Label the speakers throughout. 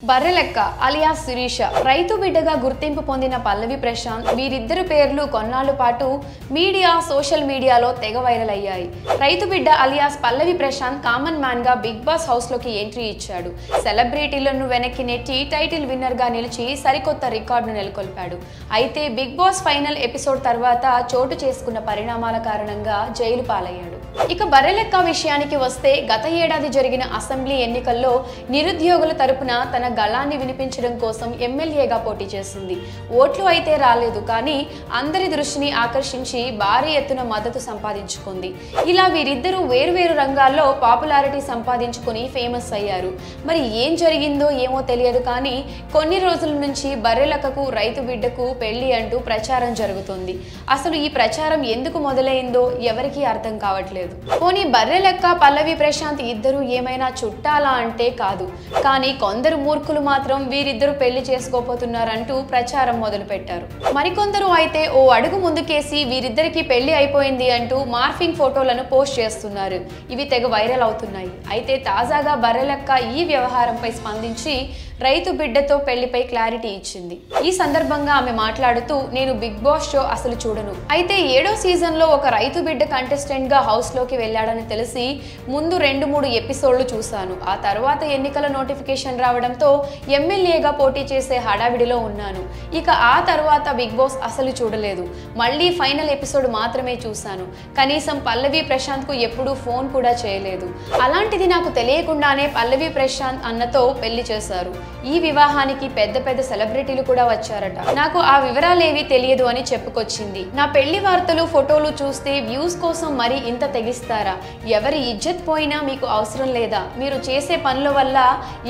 Speaker 1: Barrelakka alias Sirisha రైతు బిడ్డగా గుర్తింపు పొందిన పల్లవి ప్రశాంత్ వీరిద్దరు పేర్లు కొన్నాళ్ల పాటు సోషల్ మీడియాలో తెగ వైరల్ అయ్యాయి. రైతు బిడ్డ అలియాస్ పల్లవి ప్రశాంత్ కామన్ మ్యాన్ గా బిగ్ బాస్ హౌస్ లోకి ఎంట్రీ ఇచ్చాడు. సెలబ్రిటీలను వెనక్కి నెట్టి టైటిల్ విన్నర్ గా నిలిచి సరికొత్త రికార్డును నెలకొల్పాడు. అయితే బిగ్ బాస్ ఫైనల్ ఎపిసోడ్ తర్వాత చోటు చేసుకున్న పరిణామాల కారణంగా జైలు పాలయ్యాడు. ఇక బర్రెలెక్క విషయానికి వస్తే గత ఏడాది జరిగిన అసెంబ్లీ ఎన్నికల్లో నిరుద్యోగుల తరపున తన గళాన్ని వినిపించడం కోసం ఎమ్మెల్యేగా పోటీ చేసింది. ఓట్లు అయితే రాలేదు, కానీ అందరి దృష్టిని ఆకర్షించి భారీ ఎత్తున మద్దతు సంపాదించుకుంది. ఇలా వీరిద్దరూ వేరువేరు రంగాల్లో పాపులారిటీ సంపాదించుకుని ఫేమస్ అయ్యారు. మరి ఏం జరిగిందో ఏమో తెలియదు, కానీ కొన్ని రోజుల నుంచి బర్రెలెక్కకు రైతు బిడ్డకు పెళ్లి అంటూ ప్రచారం జరుగుతుంది. అసలు ఈ ప్రచారం ఎందుకు మొదలైందో ఎవరికీ అర్థం కావట్లేదు. పోనీ బర్రెలెక్క పల్లవి ప్రశాంత్ ఇద్దరు ఏమైనా చుట్టాలా అంటే కాదు, కానీ కొందరు మూర్ఖులు మాత్రం వీరిద్దరు పెళ్లి చేసుకోపోతున్నారంటూ ప్రచారం మొదలు పెట్టారు. మరికొందరు అయితే ఓ అడుగు ముందుకేసి వీరిద్దరికి పెళ్లి అయిపోయింది అంటూ మార్ఫింగ్ ఫోటోలను పోస్ట్ చేస్తున్నారు. ఇవి తెగ వైరల్ అవుతున్నాయి. అయితే తాజాగా బర్రెలెక్క ఈ వ్యవహారంపై స్పందించి రైతు బిడ్డతో పెళ్లిపై క్లారిటీ ఇచ్చింది. ఈ సందర్భంగా ఆమె మాట్లాడుతూ, నేను బిగ్ బాస్ షో అసలు చూడను. అయితే 7వ సీజన్ లో ఒక రైతు బిడ్డ కంటెస్టెంట్ గా హౌస్ లోకి వెళ్ళాడని తెలిసి ముందు 2-3 ఎపిసోడ్లు చూశాను. ఆ తర్వాత ఎన్నికల నోటిఫికేషన్ రావడంతో ఎమ్మెల్యేగా పోటీ చేసే హడావిడిలో ఉన్నాను. ఇక ఆ తర్వాత బిగ్ బాస్ అసలు చూడలేదు. మళ్ళీ ఫైనల్ ఎపిసోడ్ మాత్రమే చూశాను. కనీసం పల్లవి ప్రశాంత్ కు ఎప్పుడూ ఫోన్ కూడా చేయలేదు. అలాంటిది నాకు తెలియకుండానే పల్లవి ప్రశాంత్ అన్నతో పెళ్లి చేశారు. ఈ వివాహానికి పెద్ద పెద్ద సెలబ్రిటీలు కూడా వచ్చారట. నాకు ఆ వివరాలేవి తెలియదు అని చెప్పుకొచ్చింది. నా పెళ్లి వార్తలు ఫోటోలు చూస్తే వ్యూస్ కోసం మరి ఇంత తెగిస్తారా? ఎవరి ఇజ్జత్ పోయినా మీకు అవసరం లేదా? మీరు చేసే పనుల వల్ల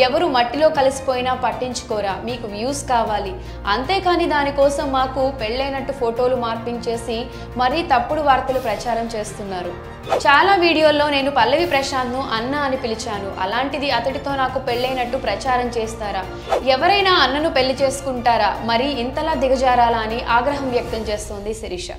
Speaker 1: ఎవరు మట్టిలో కలిసిపోయినా పట్టించుకోరా? మీకు వ్యూస్ కావాలి, అంతేకాని దానికోసం మాకు పెళ్ళైనట్టు ఫోటోలు మార్పింగ్ చేసి మరీ తప్పుడు వార్తలు ప్రచారం చేస్తున్నారు. చాలా వీడియోల్లో నేను పల్లవి ప్రశాంత్ ను అన్న అని పిలిచాను. అలాంటిది అతడితో నాకు పెళ్ళైనట్టు ప్రచారం చేస్తారా? ఎవరైనా అన్నను పెళ్లి చేసుకుంటారా? మరి ఇంతలా దిగజారాలా అని ఆగ్రహం వ్యక్తం చేస్తోంది శిరీష.